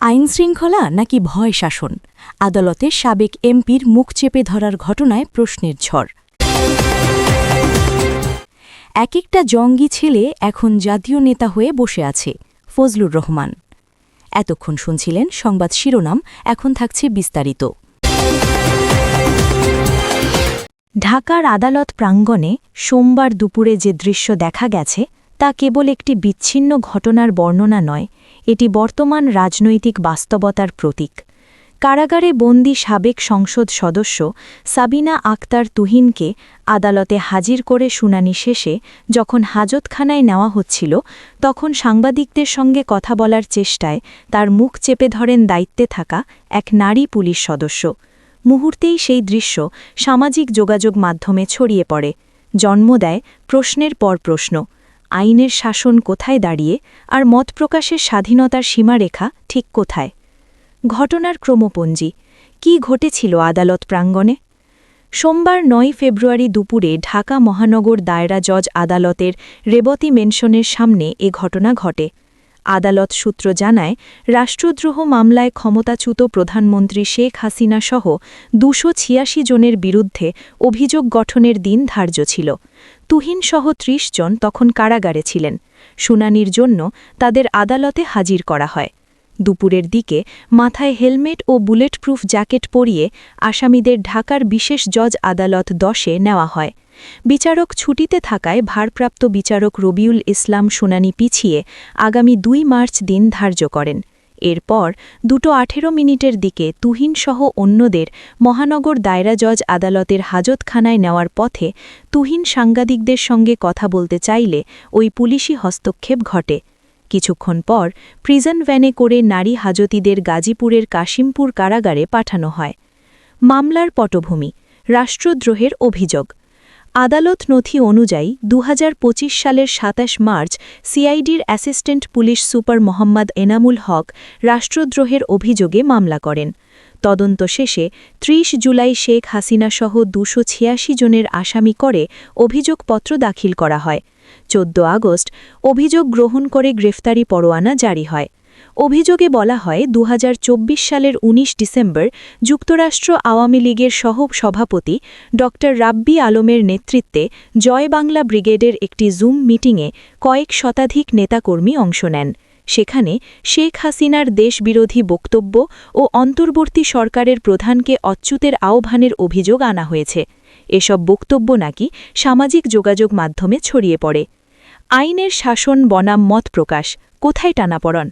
আইনশৃঙ্খলা নাকি ভয় শাসন, আদালতে সাবেক এমপির মুখ চেপে ধরার ঘটনায় প্রশ্নের ঝড়। এক একটা জঙ্গি ছেলে এখন জাতীয় নেতা হয়ে বসে আছে, ফজলুর রহমান। এতক্ষণ শুনছিলেন সংবাদ শিরোনাম, এখন থাকছে বিস্তারিত। ঢাকার আদালত প্রাঙ্গণে সোমবার দুপুরে যে দৃশ্য দেখা গেছে তা কেবল একটি বিচ্ছিন্ন ঘটনার বর্ণনা নয়, এটি বর্তমান রাজনৈতিক বাস্তবতার প্রতীক। কারাগারে বন্দী সাবেক সংসদ সদস্য সাবিনা আক্তার তুহিনকে আদালতে হাজির করে শুনানি শেষে যখন হাজতখানায় নেওয়া হচ্ছিল, তখন সাংবাদিকদের সঙ্গে কথা বলার চেষ্টায় তার মুখ চেপে ধরেন দায়িত্বে থাকা এক নারী পুলিশ সদস্য। মুহূর্তেই সেই দৃশ্য সামাজিক যোগাযোগ মাধ্যমে ছড়িয়ে পড়ে, জন্ম দেয় প্রশ্নের পর প্রশ্ন। আইনের শাসন কোথায় দাঁড়িয়ে, আর মত প্রকাশের স্বাধীনতার সীমারেখা ঠিক কোথায়? ঘটনার ক্রমপঞ্জি কি ঘটেছিল আদালত প্রাঙ্গণে? সোমবার ৯ ফেব্রুয়ারি দুপুরে ঢাকা মহানগর দায়রা জজ আদালতের রেবতী মেনশনের সামনে এ ঘটনা ঘটে। আদালত সূত্র জানায়, রাষ্ট্রদ্রোহ মামলায় ক্ষমতাচ্যুত প্রধানমন্ত্রী শেখ হাসিনা সহ ২৮৬ জনের বিরুদ্ধে অভিযোগ গঠনের দিন ধার্য ছিল। তুহিনসহ ৩০ জন তখন কারাগারে ছিলেন। শুনানির জন্য তাদের আদালতে হাজির করা হয়। দুপুরের দিকে মাথায় হেলমেট ও বুলেটপ্রুফ জ্যাকেট পরিয়ে আসামিদের ঢাকার বিশেষ জজ আদালত ১০-এ নেওয়া হয়। বিচারক ছুটিতে থাকায় ভারপ্রাপ্ত বিচারক রবিউল ইসলাম শুনানি পিছিয়ে আগামী ২ মার্চ দিন ধার্য করেন। এরপর 2:18 দিকে তুহিনসহ অন্যদের মহানগর দায়রা জজ আদালতের হাজতখানায় নেওয়ার পথে তুহিন সাংবাদিকদের সঙ্গে কথা বলতে চাইলে ওই পুলিশি হস্তক্ষেপ ঘটে। কিছুক্ষণ পর প্রিজন ভ্যানে করে নারী হাজতিদের গাজীপুরের কাশিমপুর কারাগারে পাঠানো হয়। মামলার পটভূমি: রাষ্ট্রদ্রোহের অভিযোগ। আদালত নথি অনুযায়ী ২০২৫ সালের ২৭ মার্চ সিআইডির assistant police super Mohammad Enamul Haque রাষ্ট্রদ্রোহের অভিযোগে মামলা করেন। তদন্ত শেষে ৩০ জুলাই শেখ হাসিনাসহ ২৮৬ জনের আসামি করে অভিযোগপত্র দাখিল করা হয়। ১৪ আগস্ট অভিযোগ গ্রহণ করে গ্রেফতারি পরোয়ানা জারি হয়। অভিযোগে বলা হয়, ২০২৪ সালের ১৯ ডিসেম্বর যুক্তরাষ্ট্র আওয়ামী লীগের সহ-সভাপতি ড. রাব্বি আলমের নেতৃত্বে জয় বাংলা ব্রিগেডের একটি জুম মিটিংয়ে কয়েক শতাধিক নেতাকর্মী অংশ নেন। সেখানে শেখ হাসিনার দেশবিরোধী বক্তব্য ও অন্তর্বর্তী সরকারের প্রধানকে অচ্যুতের আহ্বানের অভিযোগ আনা হয়েছে। এসব বক্তব্য নাকি সামাজিক যোগাযোগ মাধ্যমে ছড়িয়ে পড়ে। আইনের শাসন বনাম মত প্রকাশ, কোথায় টানাপড়ন?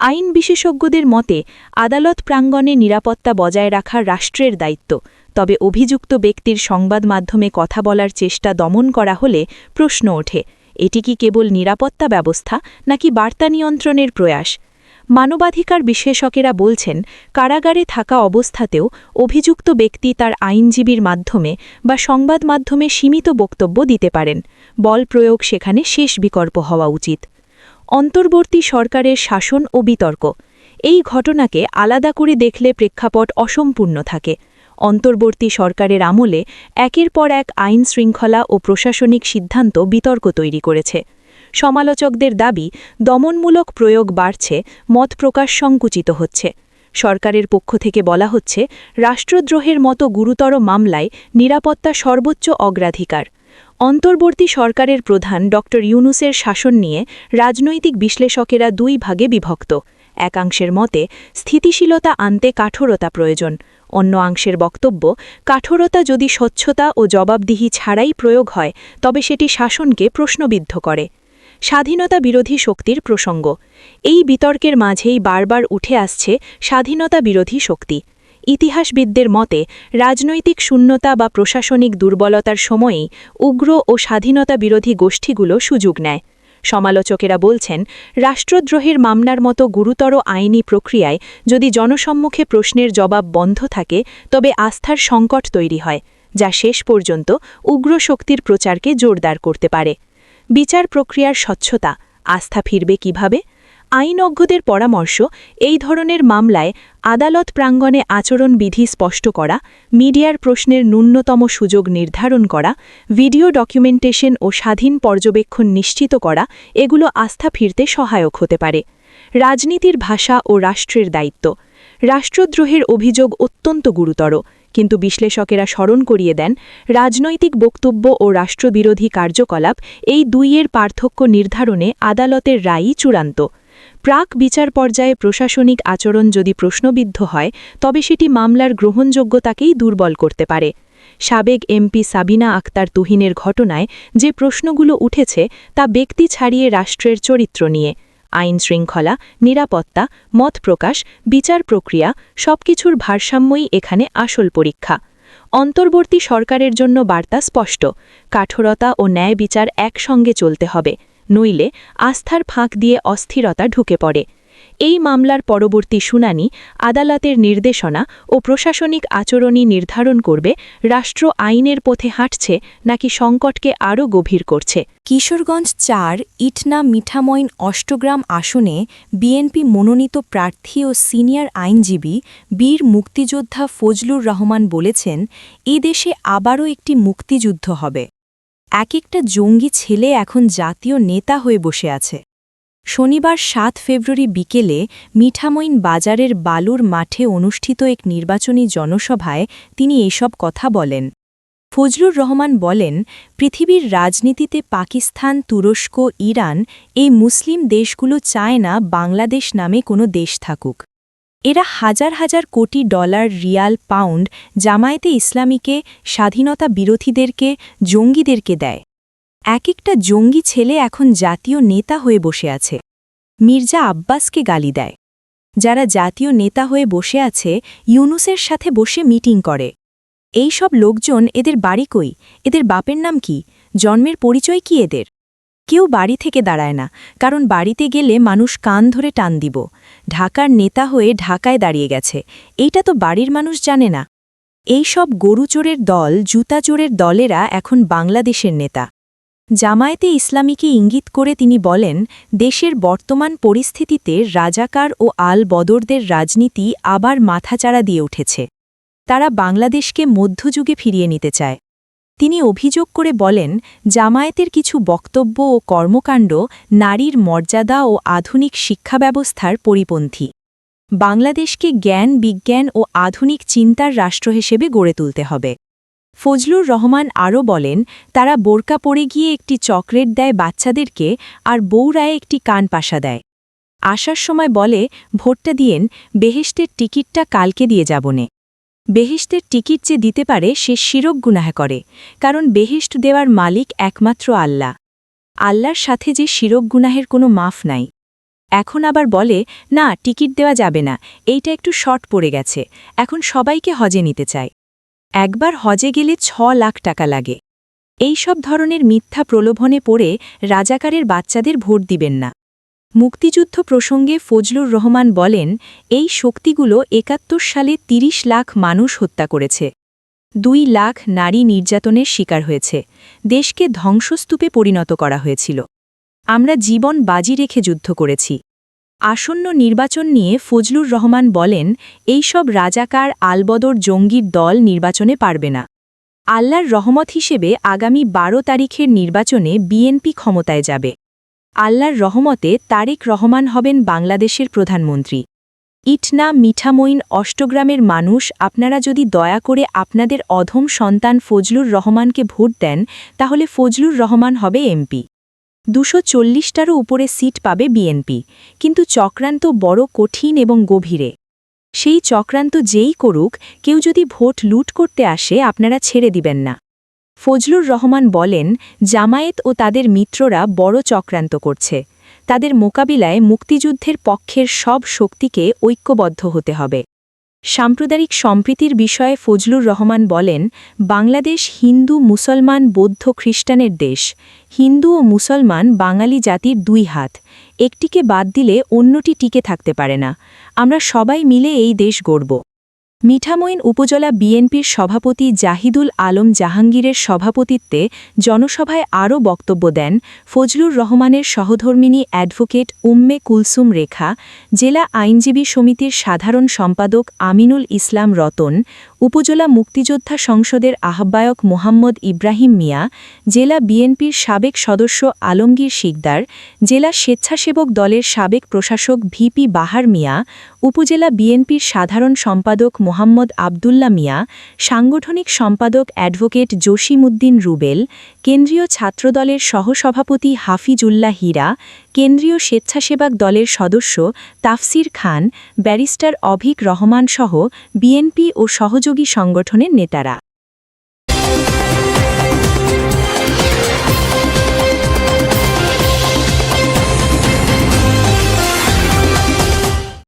আইন বিশেষজ্ঞদের মতে, আদালত প্রাঙ্গণে নিরাপত্তা বজায় রাখা রাষ্ট্রের দায়িত্ব। তবে অভিযুক্ত ব্যক্তির সংবাদ মাধ্যমে কথা বলার চেষ্টা দমন করা হলে প্রশ্ন ওঠে, এটি কি কেবল নিরাপত্তা ব্যবস্থা নাকি বার্তা নিয়ন্ত্রণের প্রয়াস? মানবাধিকার বিশ্লেষকেরা বলছেন, কারাগারে থাকা অবস্থাতেও অভিযুক্ত ব্যক্তি তার আইনজীবীর মাধ্যমে বা সংবাদ মাধ্যমে সীমিত বক্তব্য দিতে পারেন। বল প্রয়োগ সেখানে শেষ বিকল্প হওয়া উচিত। অন্তর্বর্তী সরকারের শাসন ও বিতর্ক। এই ঘটনাকে আলাদা করে দেখলে প্রেক্ষাপট অসম্পূর্ণ থাকে। অন্তর্বর্তী সরকারের আমলে একের পর এক আইন শৃঙ্খলা ও প্রশাসনিক সিদ্ধান্ত বিতর্ক তৈরি করেছে। সমালোচকদের দাবি, দমনমূলক প্রয়োগ বাড়ছে, মত প্রকাশ সংকুচিত হচ্ছে। সরকারের পক্ষ থেকে বলা হচ্ছে, রাষ্ট্রদ্রোহের মতো গুরুতর মামলায় নিরাপত্তা সর্বোচ্চ অগ্রাধিকার। অন্তর্বর্তী সরকারের প্রধান ড. ইউনূসের শাসন নিয়ে রাজনৈতিক বিশ্লেষকেরা ২ ভাগে বিভক্ত। একাংশের মতে, স্থিতিশীলতা আনতে কাঠোরতা প্রয়োজন। অন্য অংশের বক্তব্য, কাঠোরতা যদি স্বচ্ছতা ও জবাবদিহি ছাড়াই প্রয়োগ হয় তবে সেটি শাসনকে প্রশ্নবিদ্ধ করে। স্বাধীনতা বিরোধী শক্তির প্রসঙ্গ। এই বিতর্কের মাঝেই বারবার উঠে আসছে স্বাধীনতা বিরোধী শক্তি। ইতিহাসবিদদের মতে, রাজনৈতিক শূন্যতা বা প্রশাসনিক দুর্বলতার সময়েই উগ্র ও স্বাধীনতা বিরোধী গোষ্ঠীগুলো সুযোগ নেয়। সমালোচকেরা বলছেন, রাষ্ট্রদ্রোহের মামলার মতো গুরুতর আইনি প্রক্রিয়ায় যদি জনসম্মুখে প্রশ্নের জবাব বন্ধ থাকে তবে আস্থার সংকট তৈরি হয়, যা শেষ পর্যন্ত উগ্র শক্তির প্রচারকে জোরদার করতে পারে। বিচার প্রক্রিয়ার স্বচ্ছতা, আস্থা ফিরবে কিভাবে? আইনজ্ঞদের পরামর্শ, এই ধরনের মামলায় আদালত প্রাঙ্গণে আচরণবিধি স্পষ্ট করা, মিডিয়ার প্রশ্নের ন্যূনতম সুযোগ নির্ধারণ করা, ভিডিও ডকুমেন্টেশন ও স্বাধীন পর্যবেক্ষণ নিশ্চিত করা, এগুলো আস্থা ফিরতে সহায়ক হতে পারে। রাজনীতির ভাষা ও রাষ্ট্রের দায়িত্ব। রাষ্ট্রদ্রোহের অভিযোগ অত্যন্ত গুরুতর, কিন্তু বিশ্লেষকেরা স্মরণ করিয়ে দেন রাজনৈতিক বক্তব্য ও রাষ্ট্রবিরোধী কার্যকলাপ এই দুইয়ের পার্থক্য নির্ধারণে আদালতের রায়ই চূড়ান্ত। প্রাক বিচার পর্যায়ে প্রশাসনিক আচরণ যদি প্রশ্নবিদ্ধ হয়, তবে সেটি মামলার গ্রহণযোগ্যতাকেই দুর্বল করতে পারে। সাবেক এমপি সাবিনা আক্তার তুহিনের ঘটনায় যে প্রশ্নগুলো উঠেছে তা ব্যক্তি ছাড়িয়ে রাষ্ট্রের চরিত্র নিয়ে। আইন শৃঙ্খলা, নিরাপত্তা, মত প্রকাশ, বিচার প্রক্রিয়া সবকিছুর ভারসাম্যই এখানে আসল পরীক্ষা। অন্তর্বর্তী সরকারের জন্য বার্তা স্পষ্ট: কঠোরতা ও ন্যায় বিচার একসঙ্গে চলতে হবে, নইলে আস্থার ফাঁক দিয়ে অস্থিরতা ঢুকে পড়ে। এই মামলার পরবর্তী শুনানি, আদালতের নির্দেশনা ও প্রশাসনিক আচরণই নির্ধারণ করবে রাষ্ট্র আইনের পথে হাঁটছে নাকি সংকটকে আরও গভীর করছে। কিশোরগঞ্জ ৪ ইটনা মিঠামইন অষ্টগ্রাম আসনে বিএনপি মনোনীত প্রার্থী ও সিনিয়র আইনজীবী বীর মুক্তিযোদ্ধা ফজলুর রহমান বলেছেন, এ দেশে আবারও একটি মুক্তিযুদ্ধ হবে। এক একটা জঙ্গি ছেলে এখন জাতীয় নেতা হয়ে বসে আছে। শনিবার ৭ ফেব্রুয়ারি বিকেলে মিঠামইন বাজারের বালুর মাঠে অনুষ্ঠিত এক নির্বাচনী জনসভায় তিনি এসব কথা বলেন। ফজলুর রহমান বলেন, পৃথিবীর রাজনীতিতে পাকিস্তান, তুরস্ক, ইরান এই মুসলিম দেশগুলো চায় না বাংলাদেশ নামে কোনো দেশ থাকুক। এরা হাজার হাজার কোটি ডলার, রিয়াল, পাউন্ড জামায়াতে ইসলামীকে, স্বাধীনতা বিরোধীদেরকে, জঙ্গিদেরকে দেয়। এক একটা জঙ্গি ছেলে এখন জাতীয় নেতা হয়ে বসে আছে। মির্জা আব্বাসকে গালি দেয়। যারা জাতীয় নেতা হয়ে বসে আছে, ইউনুসের সাথে বসে মিটিং করে। এই সব লোকজন, এদের বাড়ি কই? এদের বাপের নাম কি? জন্মের পরিচয় কি এদের? কেউ বাড়ি থেকে দাঁড়ায় না, কারণ বাড়িতে গেলে মানুষ কান ধরে টান দিব। ঢাকার নেতা হয়ে ঢাকায় দাঁড়িয়ে গেছে, এইটা তো বাড়ির মানুষ জানে না। এই সব গরুচোরের দল, জুতাচোরের দলেরা এখন বাংলাদেশের নেতা। জামায়াতে ইসলামীকে ইঙ্গিত করে তিনি বলেন, দেশের বর্তমান পরিস্থিতিতে রাজাকার ও আল বদরদের রাজনীতি আবার মাথাচাড়া দিয়ে উঠেছে। তারা বাংলাদেশকে মধ্যযুগে ফিরিয়ে নিতে চায়। তিনি অভিযোগ করে বলেন, জামায়াতের কিছু বক্তব্য ও কর্মকাণ্ড নারীর মর্যাদা ও আধুনিক শিক্ষা ব্যবস্থার পরিপন্থী। বাংলাদেশকে জ্ঞান, বিজ্ঞান ও আধুনিক চিন্তার রাষ্ট্র হিসেবে গড়ে তুলতে হবে। ফজলুর রহমান আরও বলেন, তারা বোরকা পরে গিয়ে একটি চকলেট দেয় বাচ্চাদেরকে, আর বউরায় একটি কানপাশা দেয়। আসার সময় বলে, ভোটটা দিয়েন, বেহেশতের টিকিটটা কালকে দিয়ে যাবনে। বেহেশতের টিকিট যে দিতে পারে সে শিরক গুনাহ করে, কারণ বেহেশত দেওয়ার মালিক একমাত্র আল্লাহ। আল্লাহর সাথে যে শিরক গুনাহের কোনো মাফ নাই। এখন আবার বলে, না, টিকিট দেওয়া যাবে না, এইটা একটু শর্ট পড়ে গেছে, এখন সবাইকে হজে নিতে চায়। একবার হজে গেলে ৬ লাখ টাকা লাগে। এই সব ধরনের মিথ্যা প্রলোভনে পড়ে রাজাকারের বাচ্চাদের ভোট দিবেন না। মুক্তিযুদ্ধ প্রসঙ্গে ফজলুর রহমান বলেন, এই শক্তিগুলো ৭১ সালে ৩০ লাখ মানুষ হত্যা করেছে। ২ লাখ নারী নির্যাতনের শিকার হয়েছে। দেশকে ধ্বংসস্তূপে পরিণত করা হয়েছিল। আমরা জীবন বাজি রেখে যুদ্ধ করেছি। আসন্ন নির্বাচন নিয়ে ফজলুর রহমান বলেন, এই সব রাজাকার, আলবদর জঙ্গির দল নির্বাচনে পারবে না। আল্লাহর রহমত হিসেবে আগামী ১২ তারিখের নির্বাচনে বিএনপি ক্ষমতায় যাবে। আল্লাহর রহমতে তারেক রহমান হবেন বাংলাদেশের প্রধানমন্ত্রী। ইটনা মিঠামইন অষ্টগ্রামের মানুষ, আপনারা যদি দয়া করে আপনাদের অধম সন্তান ফজলুর রহমানকে ভোট দেন, তাহলে ফজলুর রহমান হবে এমপি। ২৪০টারও উপরে সিট পাবে বিএনপি, কিন্তু চক্রান্ত বড় কঠিন এবং গভীরে। সেই চক্রান্ত যেই করুক, কেউ যদি ভোট লুট করতে আসে, আপনারা ছেড়ে দিবেন না। ফজলুর রহমান বলেন, জামায়াত ও তাদের মিত্ররা বড় চক্রান্ত করছে। তাদের মোকাবিলায় মুক্তিযুদ্ধের পক্ষের সব শক্তিকে ঐক্যবদ্ধ হতে হবে। সাম্প্রদায়িক সম্প্রীতির বিষয়ে ফজলুর রহমান বলেন, বাংলাদেশ হিন্দু, মুসলমান, বৌদ্ধ, খ্রিস্টানের দেশ। হিন্দু ও মুসলমান বাঙালি জাতির ২ হাত। একটিকে বাদ দিলে অন্যটি টিকে থাকতে পারে না। আমরা সবাই মিলে এই দেশ গড়ব। মিঠামইন উপজেলা বিএনপির সভাপতি জাহিদুল আলম জাহাঙ্গীরের সভাপতিত্বে জনসভায় আরও বক্তব্য দেন ফজলুর রহমানের সহধর্মিণী অ্যাডভোকেট উম্মে কুলসুম রেখা, জেলা আইনজীবী সমিতির সাধারণ সম্পাদক আমিনুল ইসলাম রতন, উপজেলা মুক্তিযোদ্ধা সংসদের আহ্বায়ক মোহাম্মদ ইব্রাহিম মিয়া, জেলা বিএনপির সাবেক সদস্য আলমগীর শিকদার, জেলা স্বেচ্ছাসেবক দলের সাবেক প্রশাসক ভিপি বাহার মিয়া, উপজেলা বিএনপির সাধারণ সম্পাদক মোহাম্মদ আবদুল্লা মিয়া, সাংগঠনিক সম্পাদক অ্যাডভোকেট জসিমউদ্দিন রুবেল, কেন্দ্রীয় ছাত্রদলের সহসভাপতি হাফিজুল্লাহ হীরা, কেন্দ্রীয় স্বেচ্ছাসেবক দলের সদস্য তাফসির খান, ব্যারিস্টার অভিক রহমান সহ বিএনপি ও সহযোগী সংগঠনের নেতারা।